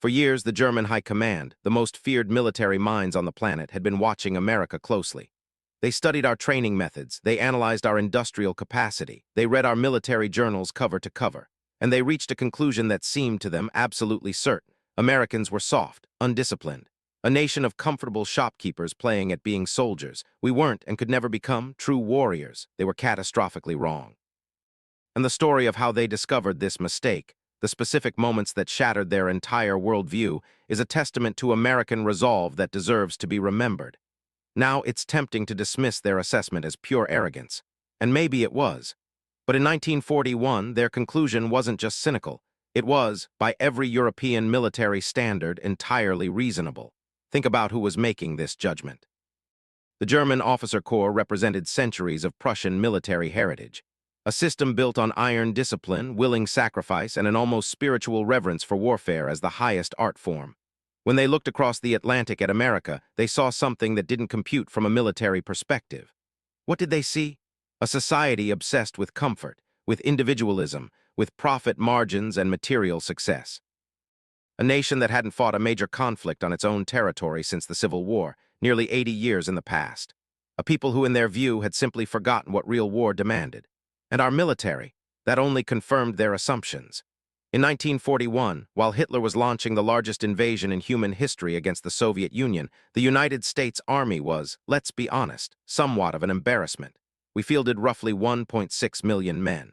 For years, the German High Command, the most feared military minds on the planet, had been watching America closely. They studied our training methods, they analyzed our industrial capacity, they read our military journals cover to cover, and they reached a conclusion that seemed to them absolutely certain. Americans were soft, undisciplined, a nation of comfortable shopkeepers playing at being soldiers. We weren't and could never become true warriors. They were catastrophically wrong. And the story of how they discovered this mistake, the specific moments that shattered their entire worldview, is a testament to American resolve that deserves to be remembered. Now it's tempting to dismiss their assessment as pure arrogance, and maybe it was. But in 1941, their conclusion wasn't just cynical. It was, by every European military standard, entirely reasonable. Think about who was making this judgment. The German officer corps represented centuries of Prussian military heritage, a system built on iron discipline, willing sacrifice, and an almost spiritual reverence for warfare as the highest art form. When they looked across the Atlantic at America, they saw something that didn't compute from a military perspective. What did they see? A society obsessed with comfort, with individualism, with profit margins and material success. A nation that hadn't fought a major conflict on its own territory since the Civil War, nearly 80 years in the past. A people who, in their view, had simply forgotten what real war demanded. And our military, that only confirmed their assumptions. In 1941, while Hitler was launching the largest invasion in human history against the Soviet Union, the United States Army was, let's be honest, somewhat of an embarrassment. We fielded roughly 1.6 million men.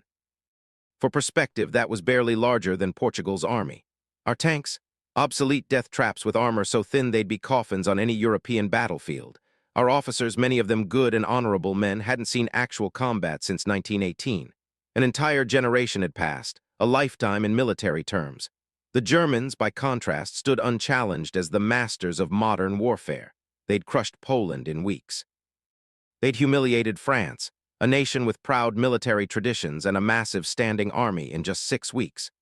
For perspective, that was barely larger than Portugal's army. Our tanks? Obsolete death traps with armor so thin they'd be coffins on any European battlefield. Our officers, many of them good and honorable men, hadn't seen actual combat since 1918. An entire generation had passed, a lifetime in military terms. The Germans, by contrast, stood unchallenged as the masters of modern warfare. They'd crushed Poland in weeks. They'd humiliated France, a nation with proud military traditions and a massive standing army, in just 6 weeks.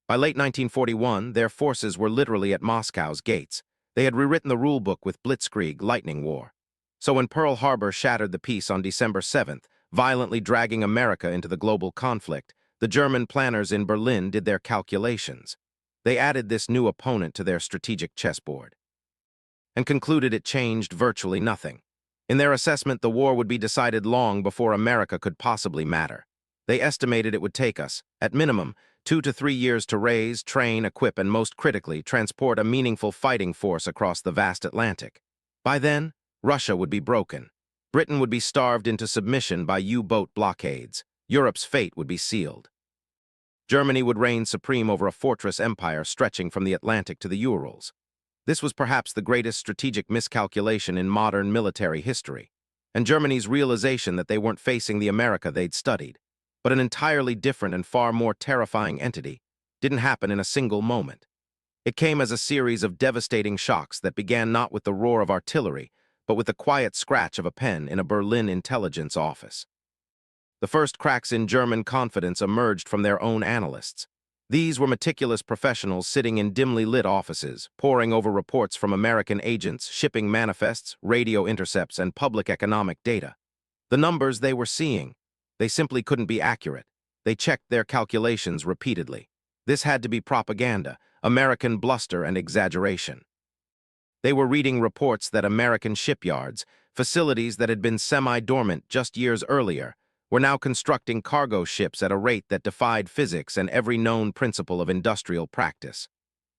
By late 1941, their forces were literally at Moscow's gates. They had rewritten the rulebook with Blitzkrieg lightning war. So when Pearl Harbor shattered the peace on December 7th, violently dragging America into the global conflict, the German planners in Berlin did their calculations. They added this new opponent to their strategic chessboard and concluded it changed virtually nothing. In their assessment, the war would be decided long before America could possibly matter. They estimated it would take us, at minimum, 2 to 3 years to raise, train, equip, and most critically, transport a meaningful fighting force across the vast Atlantic. By then, Russia would be broken. Britain would be starved into submission by U-boat blockades. Europe's fate would be sealed. Germany would reign supreme over a fortress empire stretching from the Atlantic to the Urals. This was perhaps the greatest strategic miscalculation in modern military history, and Germany's realization that they weren't facing the America they'd studied, but an entirely different and far more terrifying entity, didn't happen in a single moment. It came as a series of devastating shocks that began not with the roar of artillery, but with the quiet scratch of a pen in a Berlin intelligence office. The first cracks in German confidence emerged from their own analysts. These were meticulous professionals sitting in dimly lit offices, poring over reports from American agents, shipping manifests, radio intercepts, and public economic data. The numbers they were seeing, they simply couldn't be accurate. They checked their calculations repeatedly. This had to be propaganda, American bluster and exaggeration. They were reading reports that American shipyards, facilities that had been semi-dormant just years earlier, were now constructing cargo ships at a rate that defied physics and every known principle of industrial practice.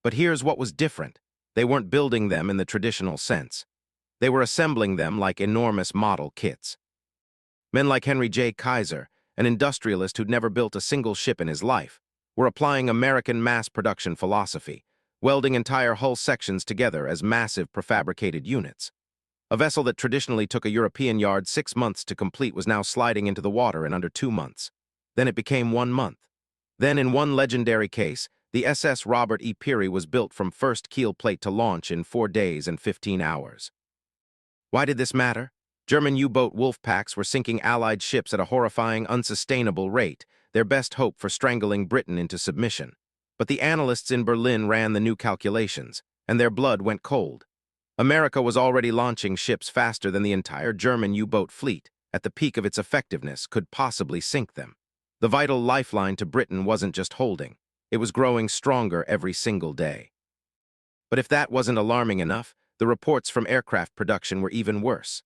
But here's what was different. They weren't building them in the traditional sense. They were assembling them like enormous model kits. Men like Henry J. Kaiser, an industrialist who'd never built a single ship in his life, were applying American mass production philosophy, welding entire hull sections together as massive prefabricated units. A vessel that traditionally took a European yard 6 months to complete was now sliding into the water in under 2 months. Then it became 1 month. Then, in one legendary case, the SS Robert E. Peary was built from first keel plate to launch in 4 days and 15 hours. Why did this matter? German U-boat wolf packs were sinking Allied ships at a horrifying, unsustainable rate, their best hope for strangling Britain into submission. But the analysts in Berlin ran the new calculations, and their blood went cold. America was already launching ships faster than the entire German U-boat fleet, at the peak of its effectiveness, could possibly sink them. The vital lifeline to Britain wasn't just holding, it was growing stronger every single day. But if that wasn't alarming enough, the reports from aircraft production were even worse.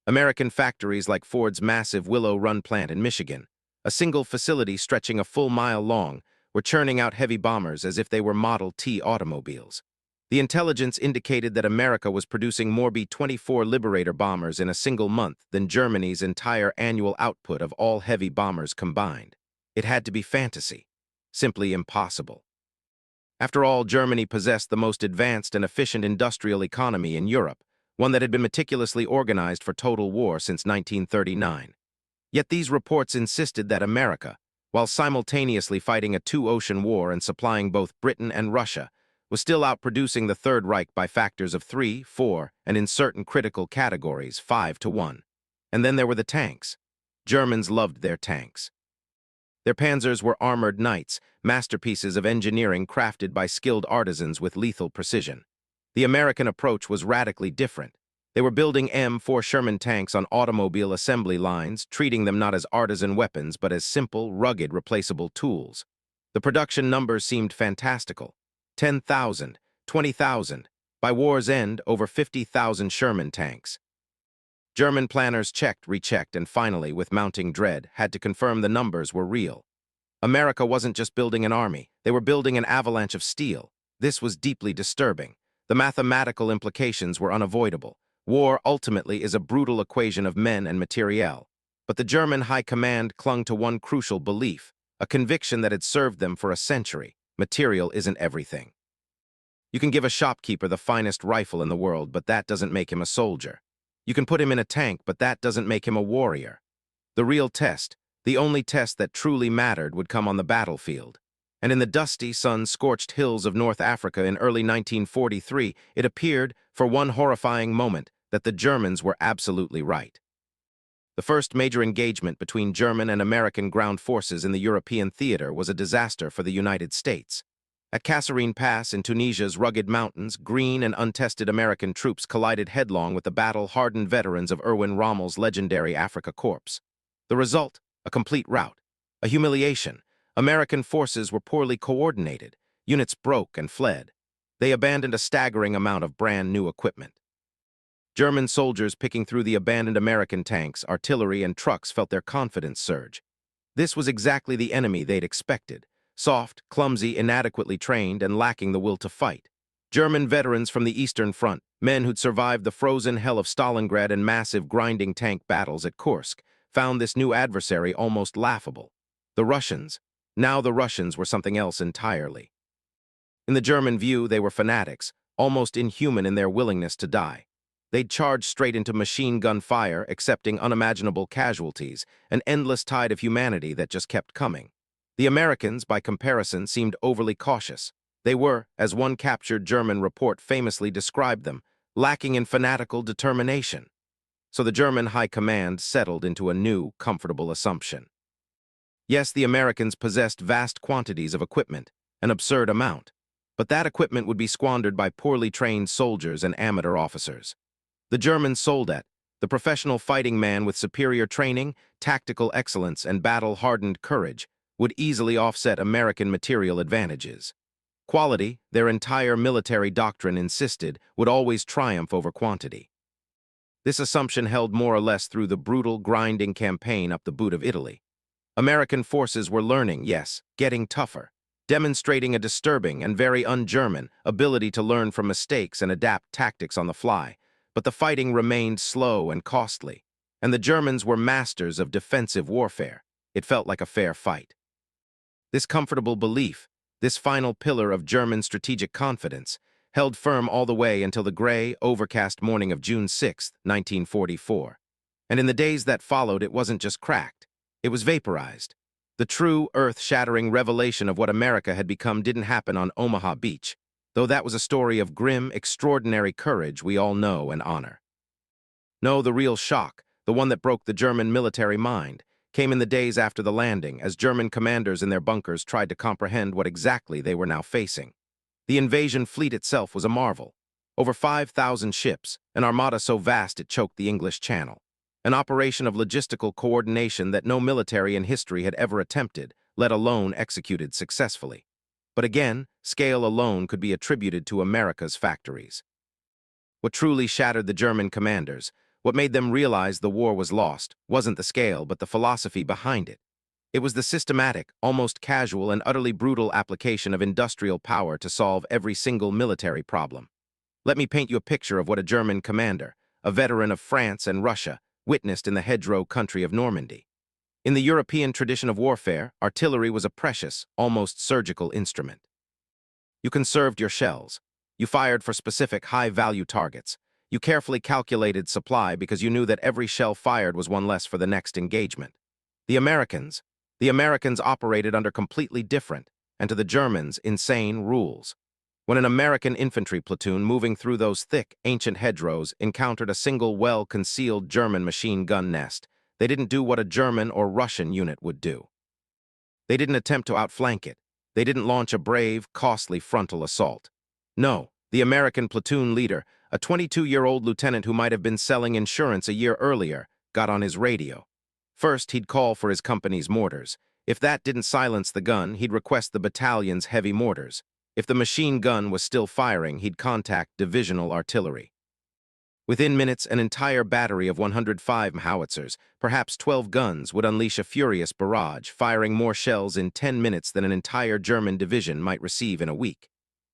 American factories like Ford's massive Willow Run plant in Michigan, a single facility stretching a full mile long, were churning out heavy bombers as if they were Model T automobiles. The intelligence indicated that America was producing more B-24 Liberator bombers in a single month than Germany's entire annual output of all heavy bombers combined. It had to be fantasy. Simply impossible. After all, Germany possessed the most advanced and efficient industrial economy in Europe, one that had been meticulously organized for total war since 1939. Yet these reports insisted that America, while simultaneously fighting a two-ocean war and supplying both Britain and Russia, was still outproducing the Third Reich by factors of 3, 4, and in certain critical categories, 5 to 1. And then there were the tanks. Germans loved their tanks. Their panzers were armored knights, masterpieces of engineering crafted by skilled artisans with lethal precision. The American approach was radically different. They were building M4 Sherman tanks on automobile assembly lines, treating them not as artisan weapons but as simple, rugged, replaceable tools. The production numbers seemed fantastical. 10,000, 20,000, by war's end, over 50,000 Sherman tanks. German planners checked, rechecked, and finally, with mounting dread, had to confirm the numbers were real. America wasn't just building an army, they were building an avalanche of steel. This was deeply disturbing. The mathematical implications were unavoidable. War, ultimately, is a brutal equation of men and materiel. But the German high command clung to one crucial belief, a conviction that had served them for a century. Material isn't everything. You can give a shopkeeper the finest rifle in the world, but that doesn't make him a soldier. You can put him in a tank, but that doesn't make him a warrior. The real test, the only test that truly mattered, would come on the battlefield. And in the dusty, sun-scorched hills of North Africa in early 1943, it appeared, for one horrifying moment, that the Germans were absolutely right. The first major engagement between German and American ground forces in the European theater was a disaster for the United States. At Kasserine Pass in Tunisia's rugged mountains, green and untested American troops collided headlong with the battle-hardened veterans of Erwin Rommel's legendary Afrika Korps. The result? A complete rout. A humiliation. American forces were poorly coordinated. Units broke and fled. They abandoned a staggering amount of brand-new equipment. German soldiers picking through the abandoned American tanks, artillery, and trucks felt their confidence surge. This was exactly the enemy they'd expected. Soft, clumsy, inadequately trained, and lacking the will to fight. German veterans from the Eastern Front, men who'd survived the frozen hell of Stalingrad and massive grinding tank battles at Kursk, found this new adversary almost laughable. The Russians. Now the Russians were something else entirely. In the German view, they were fanatics, almost inhuman in their willingness to die. They'd charged straight into machine gun fire, accepting unimaginable casualties, an endless tide of humanity that just kept coming. The Americans, by comparison, seemed overly cautious. They were, as one captured German report famously described them, lacking in fanatical determination. So the German high command settled into a new, comfortable assumption. Yes, the Americans possessed vast quantities of equipment, an absurd amount, but that equipment would be squandered by poorly trained soldiers and amateur officers. The German soldat, the professional fighting man with superior training, tactical excellence, and battle-hardened courage, would easily offset American material advantages. Quality, their entire military doctrine insisted, would always triumph over quantity. This assumption held more or less through the brutal, grinding campaign up the boot of Italy. American forces were learning, yes, getting tougher, demonstrating a disturbing and very un-German ability to learn from mistakes and adapt tactics on the fly. But the fighting remained slow and costly, and the Germans were masters of defensive warfare. It felt like a fair fight. This comfortable belief, this final pillar of German strategic confidence, held firm all the way until the gray, overcast morning of June 6, 1944. And in the days that followed, it wasn't just cracked. It was vaporized. The true, earth-shattering revelation of what America had become didn't happen on Omaha Beach, though that was a story of grim, extraordinary courage we all know and honor. No, the real shock, the one that broke the German military mind, came in the days after the landing, as German commanders in their bunkers tried to comprehend what exactly they were now facing. The invasion fleet itself was a marvel. Over 5,000 ships, an armada so vast it choked the English Channel. An operation of logistical coordination that no military in history had ever attempted, let alone executed successfully. But again, scale alone could be attributed to America's factories. What truly shattered the German commanders, what made them realize the war was lost, wasn't the scale but the philosophy behind it. It was the systematic, almost casual and utterly brutal application of industrial power to solve every single military problem. Let me paint you a picture of what a German commander, a veteran of France and Russia, witnessed in the hedgerow country of Normandy. In the European tradition of warfare, artillery was a precious, almost surgical instrument. You conserved your shells. You fired for specific high-value targets. You carefully calculated supply because you knew that every shell fired was one less for the next engagement. The Americans operated under completely different, and to the Germans, insane rules. When an American infantry platoon moving through those thick, ancient hedgerows encountered a single well-concealed German machine gun nest, they didn't do what a German or Russian unit would do. They didn't attempt to outflank it. They didn't launch a brave, costly frontal assault. No, the American platoon leader, a 22-year-old lieutenant who might have been selling insurance a year earlier, got on his radio. First, he'd call for his company's mortars. If that didn't silence the gun, he'd request the battalion's heavy mortars. If the machine gun was still firing, he'd contact divisional artillery. Within minutes, an entire battery of 105 howitzers, perhaps 12 guns, would unleash a furious barrage, firing more shells in 10 minutes than an entire German division might receive in a week.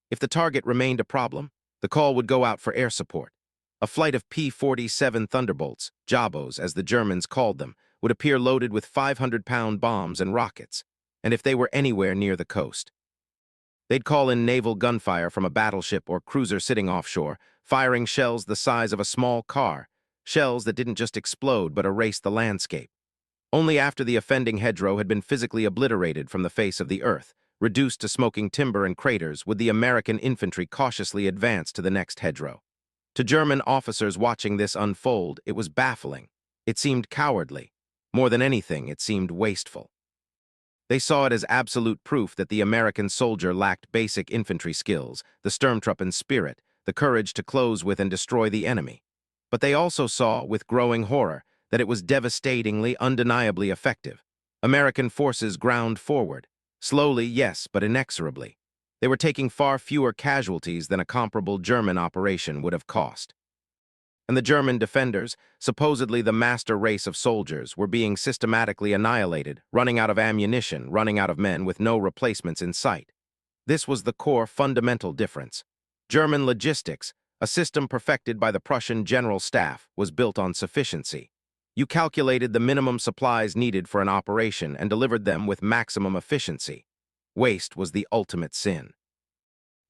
If the target remained a problem, the call would go out for air support. A flight of P-47 Thunderbolts, Jabos as the Germans called them, would appear loaded with 500-pound bombs and rockets, and if they were anywhere near the coast, they'd call in naval gunfire from a battleship or cruiser sitting offshore, firing shells the size of a small car, shells that didn't just explode but erase the landscape. Only after the offending hedgerow had been physically obliterated from the face of the earth, reduced to smoking timber and craters, would the American infantry cautiously advance to the next hedgerow. To German officers watching this unfold, it was baffling. It seemed cowardly. More than anything, it seemed wasteful. They saw it as absolute proof that the American soldier lacked basic infantry skills, the Sturmtruppen spirit, the courage to close with and destroy the enemy. But they also saw, with growing horror, that it was devastatingly, undeniably effective. American forces ground forward. Slowly, yes, but inexorably. They were taking far fewer casualties than a comparable German operation would have cost. And the German defenders, supposedly the master race of soldiers, were being systematically annihilated, running out of ammunition, running out of men with no replacements in sight. This was the core fundamental difference. German logistics, a system perfected by the Prussian General Staff, was built on sufficiency. You calculated the minimum supplies needed for an operation and delivered them with maximum efficiency. Waste was the ultimate sin.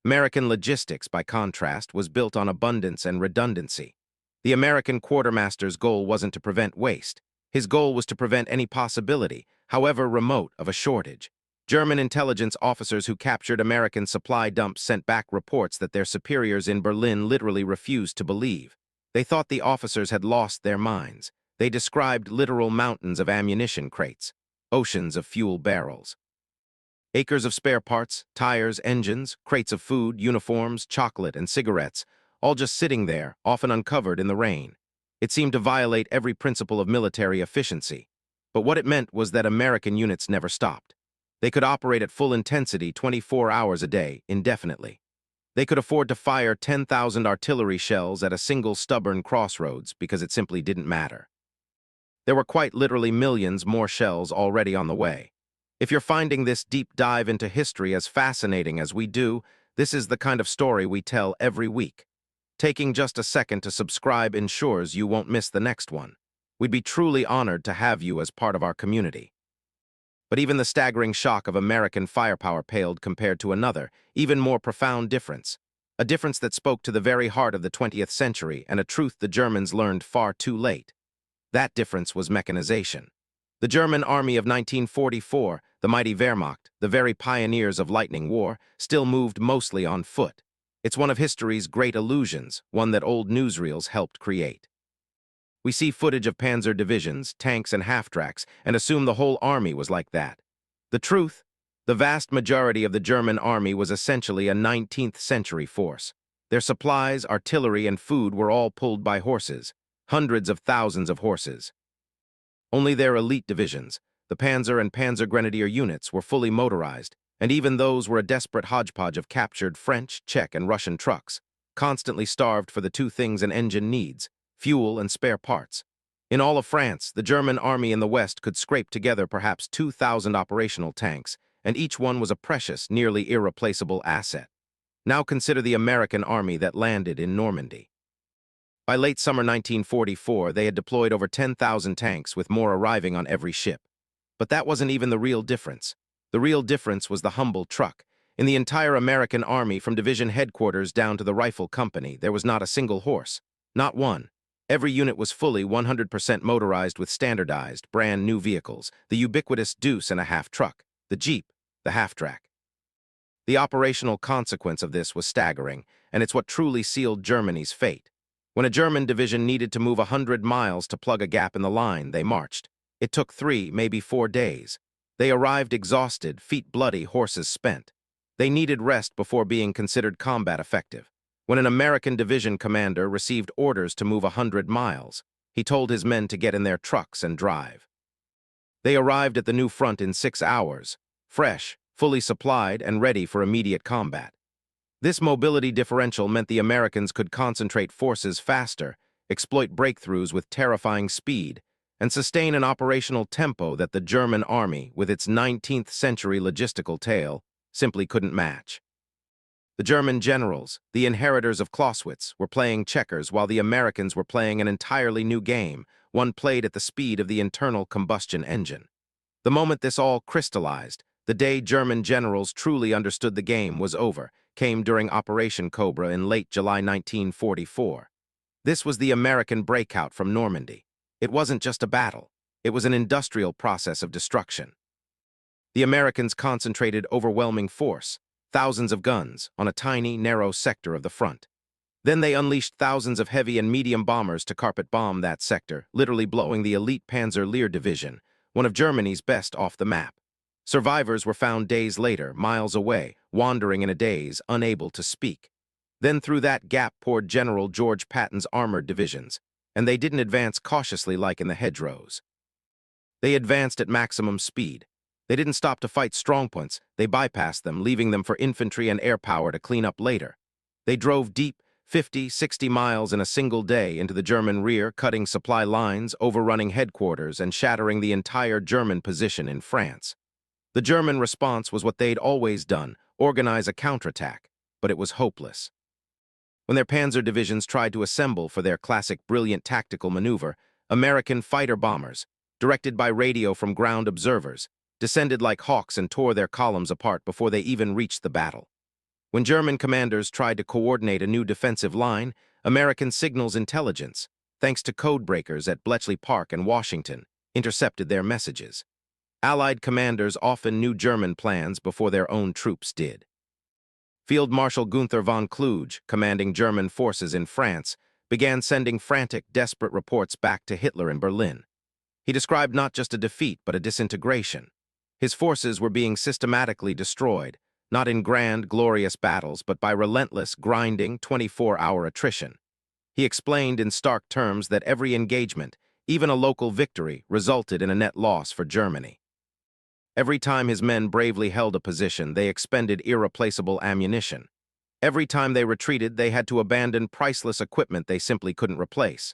American logistics, by contrast, was built on abundance and redundancy. The American quartermaster's goal wasn't to prevent waste. His goal was to prevent any possibility, however remote, of a shortage. German intelligence officers who captured American supply dumps sent back reports that their superiors in Berlin literally refused to believe. They thought the officers had lost their minds. They described literal mountains of ammunition crates, oceans of fuel barrels, acres of spare parts, tires, engines, crates of food, uniforms, chocolate, and cigarettes, all just sitting there, often uncovered in the rain. It seemed to violate every principle of military efficiency. But what it meant was that American units never stopped. They could operate at full intensity 24 hours a day, indefinitely. They could afford to fire 10,000 artillery shells at a single stubborn crossroads because it simply didn't matter. There were quite literally millions more shells already on the way. If you're finding this deep dive into history as fascinating as we do, this is the kind of story we tell every week. Taking just a second to subscribe ensures you won't miss the next one. We'd be truly honored to have you as part of our community. But even the staggering shock of American firepower paled compared to another, even more profound difference. A difference that spoke to the very heart of the 20th century and a truth the Germans learned far too late. That difference was mechanization. The German army of 1944, the mighty Wehrmacht, the very pioneers of Lightning War, still moved mostly on foot. It's one of history's great illusions, one that old newsreels helped create. We see footage of panzer divisions, tanks, and half-tracks, and assume the whole army was like that. The truth? The vast majority of the German army was essentially a 19th-century force. Their supplies, artillery, and food were all pulled by horses, hundreds of thousands of horses. Only their elite divisions, the Panzer and Panzer Grenadier units, were fully motorized, and even those were a desperate hodgepodge of captured French, Czech, and Russian trucks, constantly starved for the two things an engine needs: fuel and spare parts. In all of France, the German army in the West could scrape together perhaps 2,000 operational tanks, and each one was a precious, nearly irreplaceable asset. Now consider the American army that landed in Normandy. By late summer 1944, they had deployed over 10,000 tanks, with more arriving on every ship. But that wasn't even the real difference. The real difference was the humble truck. In the entire American army, from division headquarters down to the rifle company, there was not a single horse. Not one. Every unit was fully 100% motorized with standardized, brand-new vehicles, the ubiquitous deuce-and-a-half truck, the Jeep, the half-track. The operational consequence of this was staggering, and it's what truly sealed Germany's fate. When a German division needed to move 100 miles to plug a gap in the line, they marched. It took 3, maybe 4 days. They arrived exhausted, feet bloody, horses spent. They needed rest before being considered combat effective. When an American division commander received orders to move 100 miles, he told his men to get in their trucks and drive. They arrived at the new front in 6 hours, fresh, fully supplied, and ready for immediate combat. This mobility differential meant the Americans could concentrate forces faster, exploit breakthroughs with terrifying speed, and sustain an operational tempo that the German army, with its 19th-century logistical tale, simply couldn't match. The German generals, the inheritors of Clausewitz, were playing checkers while the Americans were playing an entirely new game, one played at the speed of the internal combustion engine. The moment this all crystallized, the day German generals truly understood the game was over, came during Operation Cobra in late July 1944. This was the American breakout from Normandy. It wasn't just a battle. It was an industrial process of destruction. The Americans concentrated overwhelming force, thousands of guns, on a tiny, narrow sector of the front. Then they unleashed thousands of heavy and medium bombers to carpet bomb that sector, literally blowing the elite Panzer Lehr division, one of Germany's best, off the map. Survivors were found days later, miles away, wandering in a daze, unable to speak. Then through that gap poured General George Patton's armored divisions, and they didn't advance cautiously like in the hedgerows. They advanced at maximum speed. They didn't stop to fight strongpoints, they bypassed them, leaving them for infantry and air power to clean up later. They drove deep, 50, 60 miles in a single day into the German rear, cutting supply lines, overrunning headquarters, and shattering the entire German position in France. The German response was what they'd always done: organize a counterattack, but it was hopeless. When their panzer divisions tried to assemble for their classic brilliant tactical maneuver, American fighter bombers, directed by radio from ground observers, descended like hawks and tore their columns apart before they even reached the battle. When German commanders tried to coordinate a new defensive line, American signals intelligence, thanks to code breakers at Bletchley Park and Washington, intercepted their messages. Allied commanders often knew German plans before their own troops did. Field Marshal Gunther von Kluge, commanding German forces in France, began sending frantic, desperate reports back to Hitler in Berlin. He described not just a defeat, but a disintegration. His forces were being systematically destroyed, not in grand, glorious battles, but by relentless, grinding, 24-hour attrition. He explained in stark terms that every engagement, even a local victory, resulted in a net loss for Germany. Every time his men bravely held a position, they expended irreplaceable ammunition. Every time they retreated, they had to abandon priceless equipment they simply couldn't replace.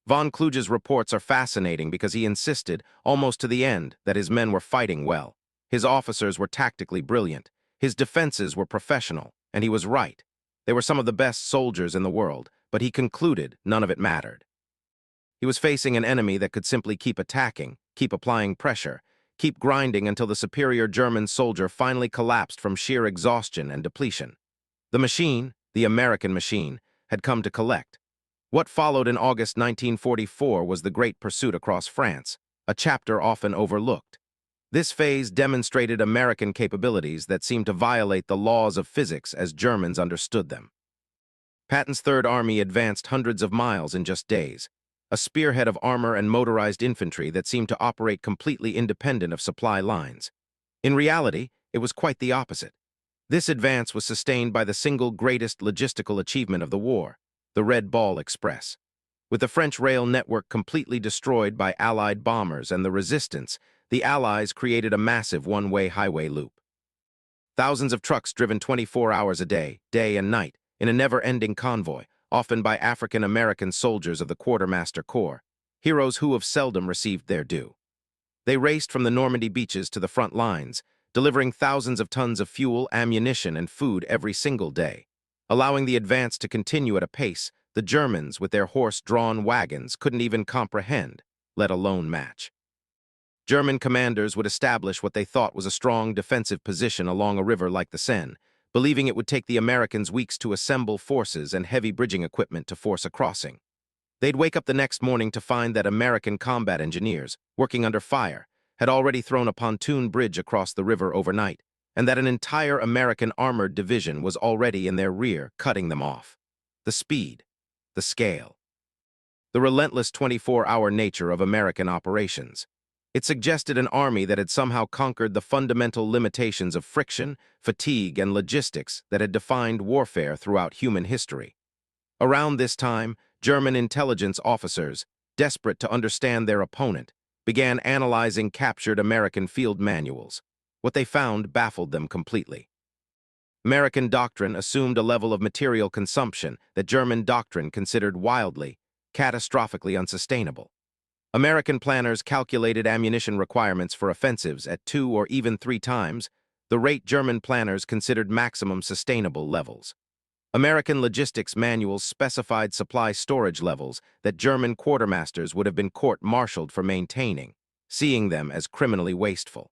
Von Kluge's reports are fascinating because he insisted, almost to the end, that his men were fighting well. His officers were tactically brilliant. His defenses were professional, and he was right. They were some of the best soldiers in the world, but he concluded none of it mattered. He was facing an enemy that could simply keep attacking, keep applying pressure, keep grinding until the superior German soldier finally collapsed from sheer exhaustion and depletion. The machine, the American machine, had come to collect. What followed in August 1944 was the Great Pursuit across France, a chapter often overlooked. This phase demonstrated American capabilities that seemed to violate the laws of physics as Germans understood them. Patton's Third Army advanced hundreds of miles in just days, a spearhead of armor and motorized infantry that seemed to operate completely independent of supply lines. In reality, it was quite the opposite. This advance was sustained by the single greatest logistical achievement of the war, the Red Ball Express. With the French rail network completely destroyed by Allied bombers and the resistance, the Allies created a massive one-way highway loop. Thousands of trucks driven 24 hours a day, day and night, in a never-ending convoy, often by African-American soldiers of the Quartermaster Corps, heroes who have seldom received their due. They raced from the Normandy beaches to the front lines, delivering thousands of tons of fuel, ammunition, and food every single day. Allowing the advance to continue at a pace the Germans, with their horse-drawn wagons, couldn't even comprehend, let alone match. German commanders would establish what they thought was a strong defensive position along a river like the Seine, believing it would take the Americans weeks to assemble forces and heavy bridging equipment to force a crossing. They'd wake up the next morning to find that American combat engineers, working under fire, had already thrown a pontoon bridge across the river overnight, and that an entire American armored division was already in their rear, cutting them off. The speed, the scale, the relentless 24-hour nature of American operations. It suggested an army that had somehow conquered the fundamental limitations of friction, fatigue, and logistics that had defined warfare throughout human history. Around this time, German intelligence officers, desperate to understand their opponent, began analyzing captured American field manuals. What they found baffled them completely. American doctrine assumed a level of material consumption that German doctrine considered wildly, catastrophically unsustainable. American planners calculated ammunition requirements for offensives at 2 or even 3 times the rate German planners considered maximum sustainable levels. American logistics manuals specified supply storage levels that German quartermasters would have been court-martialed for maintaining, seeing them as criminally wasteful.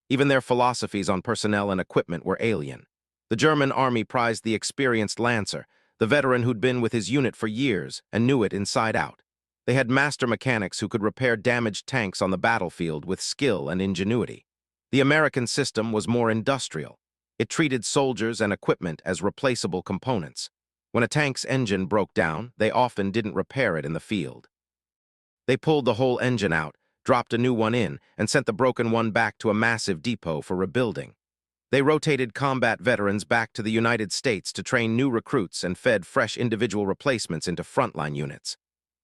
Even their philosophies on personnel and equipment were alien. The German army prized the experienced lancer, the veteran who'd been with his unit for years and knew it inside out. They had master mechanics who could repair damaged tanks on the battlefield with skill and ingenuity. The American system was more industrial. It treated soldiers and equipment as replaceable components. When a tank's engine broke down, they often didn't repair it in the field. They pulled the whole engine out, dropped a new one in, and sent the broken one back to a massive depot for rebuilding. They rotated combat veterans back to the United States to train new recruits and fed fresh individual replacements into frontline units.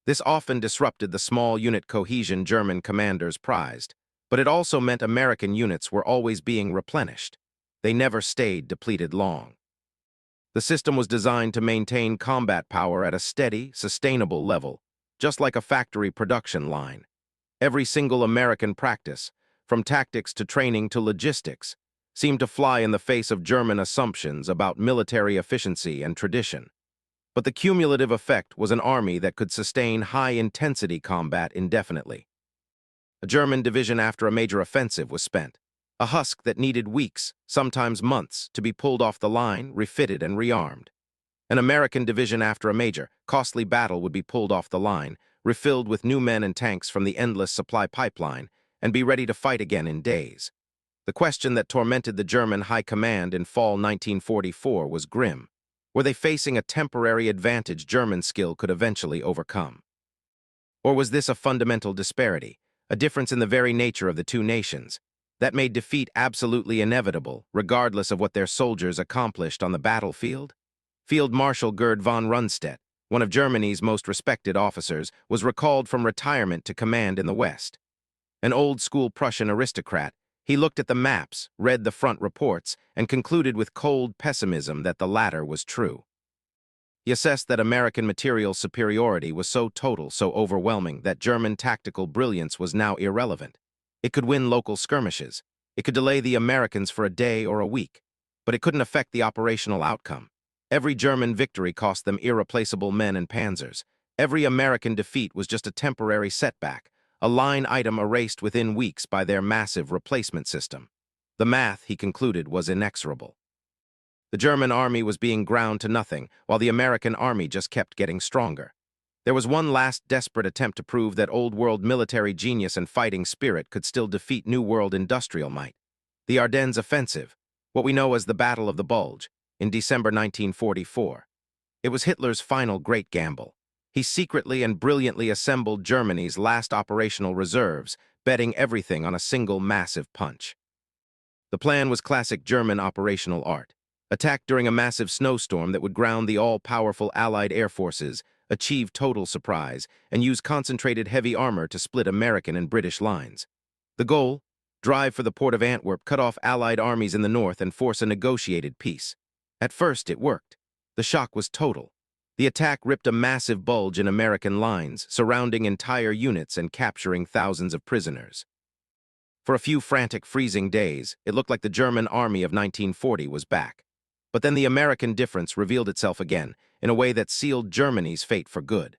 This often disrupted the small unit cohesion German commanders prized, but it also meant American units were always being replenished. They never stayed depleted long. The system was designed to maintain combat power at a steady, sustainable level, just like a factory production line. Every single American practice, from tactics to training to logistics, seemed to fly in the face of German assumptions about military efficiency and tradition. But the cumulative effect was an army that could sustain high-intensity combat indefinitely. A German division after a major offensive was spent, a husk that needed weeks, sometimes months, to be pulled off the line, refitted, and rearmed. An American division after a major, costly battle would be pulled off the line, refilled with new men and tanks from the endless supply pipeline, and be ready to fight again in days. The question that tormented the German High Command in fall 1944 was grim. Were they facing a temporary advantage German skill could eventually overcome? Or was this a fundamental disparity, a difference in the very nature of the two nations, that made defeat absolutely inevitable, regardless of what their soldiers accomplished on the battlefield? Field Marshal Gerd von Rundstedt, one of Germany's most respected officers, was recalled from retirement to command in the West. An old-school Prussian aristocrat, he looked at the maps, read the front reports, and concluded with cold pessimism that the latter was true. He assessed that American material superiority was so total, so overwhelming, that German tactical brilliance was now irrelevant. It could win local skirmishes. It could delay the Americans for a day or a week, but it couldn't affect the operational outcome. Every German victory cost them irreplaceable men and panzers. Every American defeat was just a temporary setback, a line item erased within weeks by their massive replacement system. The math, he concluded, was inexorable. The German army was being ground to nothing, while the American army just kept getting stronger. There was one last desperate attempt to prove that old-world military genius and fighting spirit could still defeat New World industrial might. The Ardennes Offensive, what we know as the Battle of the Bulge, in December 1944. It was Hitler's final great gamble. He secretly and brilliantly assembled Germany's last operational reserves, betting everything on a single massive punch. The plan was classic German operational art. Attack during a massive snowstorm that would ground the all-powerful Allied air forces, achieve total surprise, and use concentrated heavy armor to split American and British lines. The goal? drive for the port of Antwerp, cut off Allied armies in the north, and force a negotiated peace. At first, it worked. The shock was total. The attack ripped a massive bulge in American lines, surrounding entire units and capturing thousands of prisoners. For a few frantic, freezing days, it looked like the German army of 1940 was back. But then the American difference revealed itself again, in a way that sealed Germany's fate for good.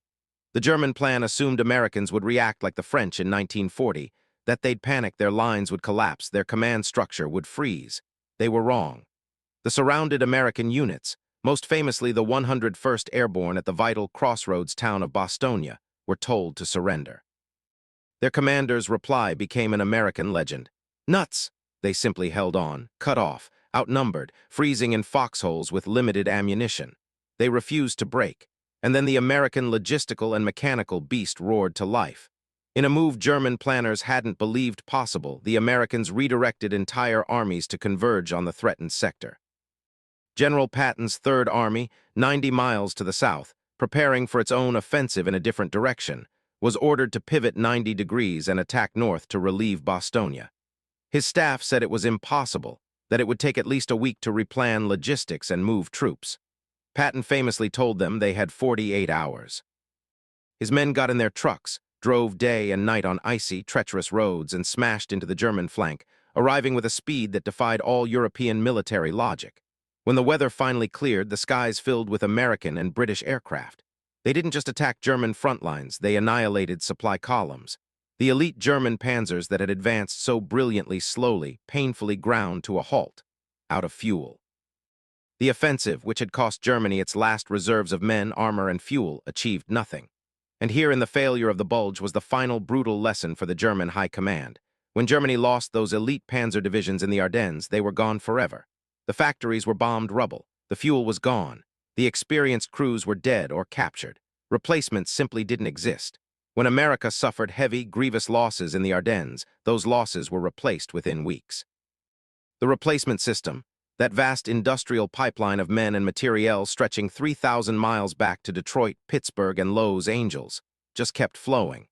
The German plan assumed Americans would react like the French in 1940, that they'd panic, their lines would collapse, their command structure would freeze. They were wrong. The surrounded American units, most famously the 101st Airborne at the vital crossroads town of Bastogne, were told to surrender. Their commander's reply became an American legend. Nuts! They simply held on, cut off, outnumbered, freezing in foxholes with limited ammunition. They refused to break. And then the American logistical and mechanical beast roared to life. In a move German planners hadn't believed possible, the Americans redirected entire armies to converge on the threatened sector. General Patton's Third Army, 90 miles to the south, preparing for its own offensive in a different direction, was ordered to pivot 90 degrees and attack north to relieve Bastogne. His staff said it was impossible, that it would take at least a week to replan logistics and move troops. Patton famously told them they had 48 hours. His men got in their trucks, drove day and night on icy, treacherous roads, and smashed into the German flank, arriving with a speed that defied all European military logic. When the weather finally cleared, the skies filled with American and British aircraft. They didn't just attack German front lines, they annihilated supply columns. The elite German panzers that had advanced so brilliantly slowly, painfully ground to a halt, out of fuel. The offensive, which had cost Germany its last reserves of men, armor, and fuel, achieved nothing. And here in the failure of the Bulge was the final brutal lesson for the German High Command. When Germany lost those elite panzer divisions in the Ardennes, they were gone forever. The factories were bombed rubble. The fuel was gone. The experienced crews were dead or captured. Replacements simply didn't exist. When America suffered heavy, grievous losses in the Ardennes, those losses were replaced within weeks. The replacement system, that vast industrial pipeline of men and materiel stretching 3,000 miles back to Detroit, Pittsburgh, and Los Angeles, just kept flowing.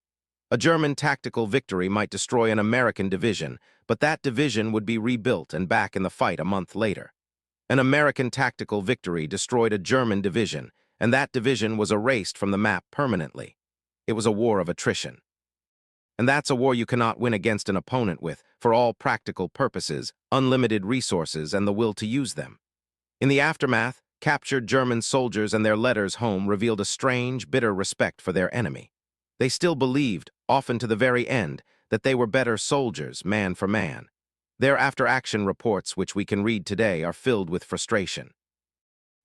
A German tactical victory might destroy an American division, but that division would be rebuilt and back in the fight a month later. An American tactical victory destroyed a German division, and that division was erased from the map permanently. It was a war of attrition. And that's a war you cannot win against an opponent with, for all practical purposes, unlimited resources and the will to use them. In the aftermath, captured German soldiers and their letters home revealed a strange, bitter respect for their enemy. They still believed, often to the very end, that they were better soldiers, man for man. Their after-action reports, which we can read today, are filled with frustration.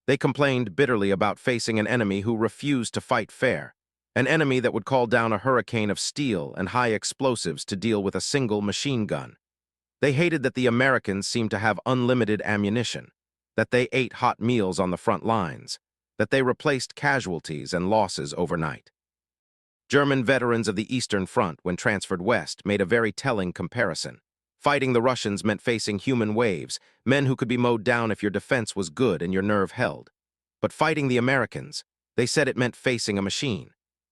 They complained bitterly about facing an enemy who refused to fight fair, an enemy that would call down a hurricane of steel and high explosives to deal with a single machine gun. They hated that the Americans seemed to have unlimited ammunition, that they ate hot meals on the front lines, that they replaced casualties and losses overnight. German veterans of the Eastern Front, when transferred west, made a very telling comparison. Fighting the Russians meant facing human waves, men who could be mowed down if your defense was good and your nerve held. But fighting the Americans, they said it meant facing a machine.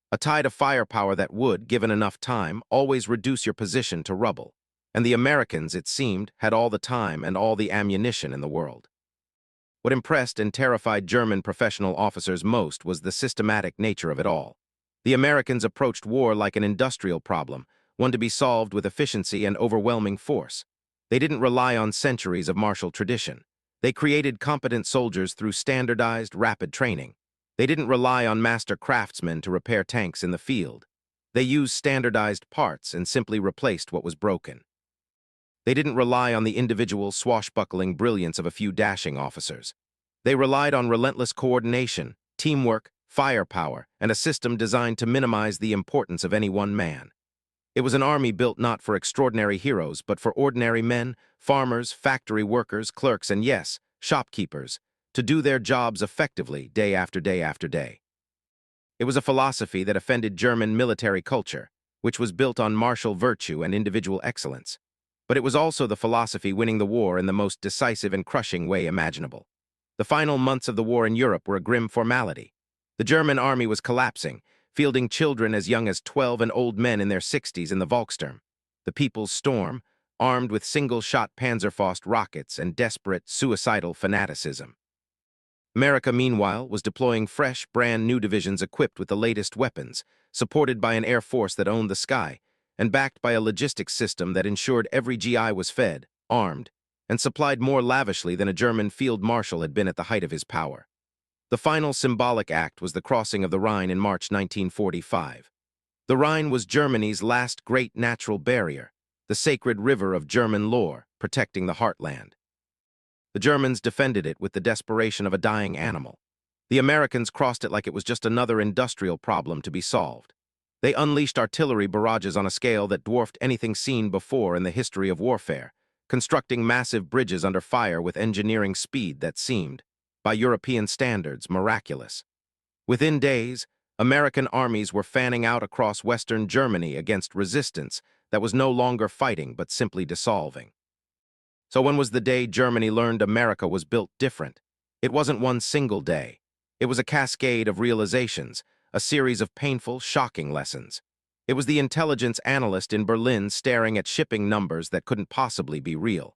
A tide of firepower that would, given enough time, always reduce your position to rubble. And the Americans, it seemed, had all the time and all the ammunition in the world. What impressed and terrified German professional officers most was the systematic nature of it all. The Americans approached war like an industrial problem, one to be solved with efficiency and overwhelming force. They didn't rely on centuries of martial tradition. They created competent soldiers through standardized, rapid training. They didn't rely on master craftsmen to repair tanks in the field. They used standardized parts and simply replaced what was broken. They didn't rely on the individual swashbuckling brilliance of a few dashing officers. They relied on relentless coordination, teamwork, firepower, and a system designed to minimize the importance of any one man. It was an army built not for extraordinary heroes, but for ordinary men, farmers, factory workers, clerks, and yes, shopkeepers, to do their jobs effectively day after day after day. It was a philosophy that offended German military culture, which was built on martial virtue and individual excellence. But it was also the philosophy winning the war in the most decisive and crushing way imaginable. The final months of the war in Europe were a grim formality. The German army was collapsing, fielding children as young as 12 and old men in their 60s in the Volkssturm, the People's Storm, armed with single-shot Panzerfaust rockets and desperate, suicidal fanaticism. America, meanwhile, was deploying fresh, brand-new divisions equipped with the latest weapons, supported by an air force that owned the sky, and backed by a logistics system that ensured every GI was fed, armed, and supplied more lavishly than a German field marshal had been at the height of his power. The final symbolic act was the crossing of the Rhine in March 1945. The Rhine was Germany's last great natural barrier, the sacred river of German lore, protecting the heartland. The Germans defended it with the desperation of a dying animal. The Americans crossed it like it was just another industrial problem to be solved. They unleashed artillery barrages on a scale that dwarfed anything seen before in the history of warfare, constructing massive bridges under fire with engineering speed that seemed, by European standards, miraculous. Within days, American armies were fanning out across Western Germany against resistance that was no longer fighting but simply dissolving. So when was the day Germany learned America was built different? It wasn't one single day. It was a cascade of realizations, a series of painful, shocking lessons. It was the intelligence analyst in Berlin staring at shipping numbers that couldn't possibly be real.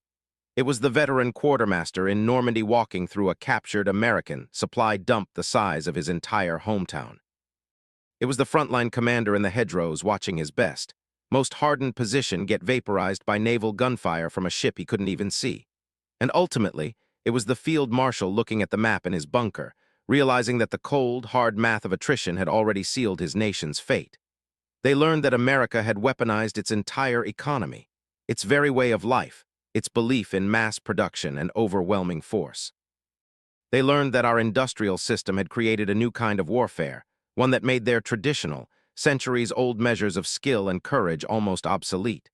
It was the veteran quartermaster in Normandy walking through a captured American supply dump the size of his entire hometown. It was the frontline commander in the hedgerows watching his best, most hardened position get vaporized by naval gunfire from a ship he couldn't even see. And ultimately, it was the field marshal looking at the map in his bunker, realizing that the cold, hard math of attrition had already sealed his nation's fate. They learned that America had weaponized its entire economy, its very way of life, its belief in mass production and overwhelming force. They learned that our industrial system had created a new kind of warfare, one that made their traditional, centuries-old measures of skill and courage almost obsolete.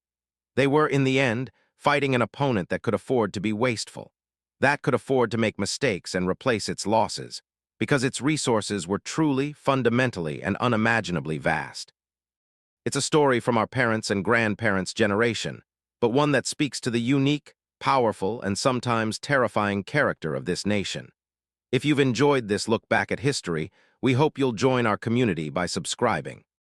They were, in the end, fighting an opponent that could afford to be wasteful, that could afford to make mistakes and replace its losses, because its resources were truly, fundamentally, and unimaginably vast. It's a story from our parents' and grandparents' generation, but one that speaks to the unique, powerful, and sometimes terrifying character of this nation. If you've enjoyed this look back at history, we hope you'll join our community by subscribing.